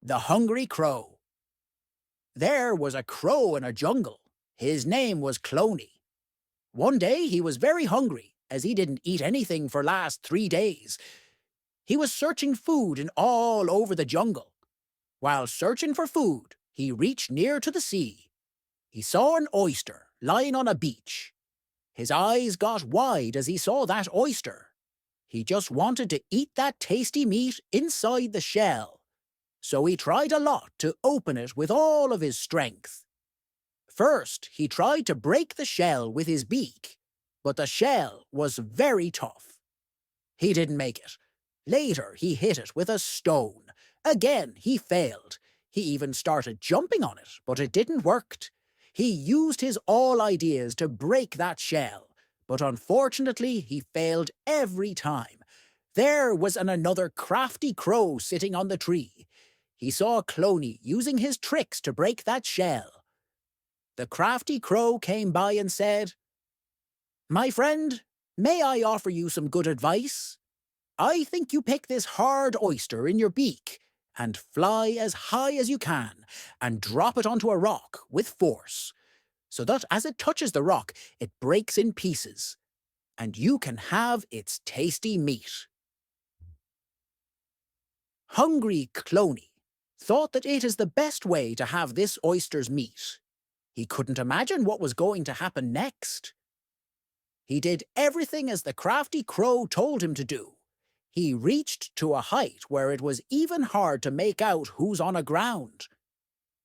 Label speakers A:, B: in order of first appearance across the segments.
A: The Hungry Crow. There was a crow in a jungle. His name was Clony. One day he was very hungry, as he didn't eat anything for last 3 days. He was searching food in all over the jungle. While searching for food, he reached near to the sea. He saw an oyster lying on a beach. His eyes got wide as he saw that oyster. He just wanted to eat that tasty meat inside the shell. So he tried a lot to open it with all of his strength. First, he tried to break the shell with his beak, but the shell was very tough. He didn't make it. Later, he hit it with a stone. Again, he failed. He even started jumping on it, but it didn't work. He used his all ideas to break that shell, but unfortunately, he failed every time. There was another crafty crow sitting on the tree. He saw Clony using his tricks to break that shell. The crafty crow came by and said, "My friend, may I offer you some good advice? I think you pick this hard oyster in your beak and fly as high as you can and drop it onto a rock with force, so that as it touches the rock, it breaks in pieces, and you can have its tasty meat." Hungry Clony thought that it is the best way to have this oyster's meat. He couldn't imagine what was going to happen next. He did everything as the crafty crow told him to do. He reached to a height where it was even hard to make out who's on a ground.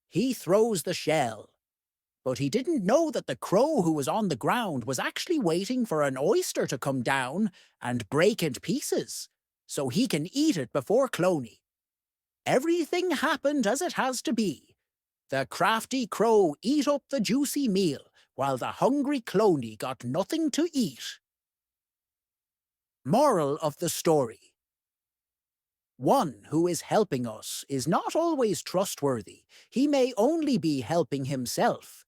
A: He throws the shell. But he didn't know that the crow who was on the ground was actually waiting for an oyster to come down and break into pieces, so he can eat it before Clony. Everything happened as it has to be. The crafty crow ate up the juicy meal, while the hungry Clony got nothing to eat. Moral of the story: one who is helping us is not always trustworthy. He may only be helping himself.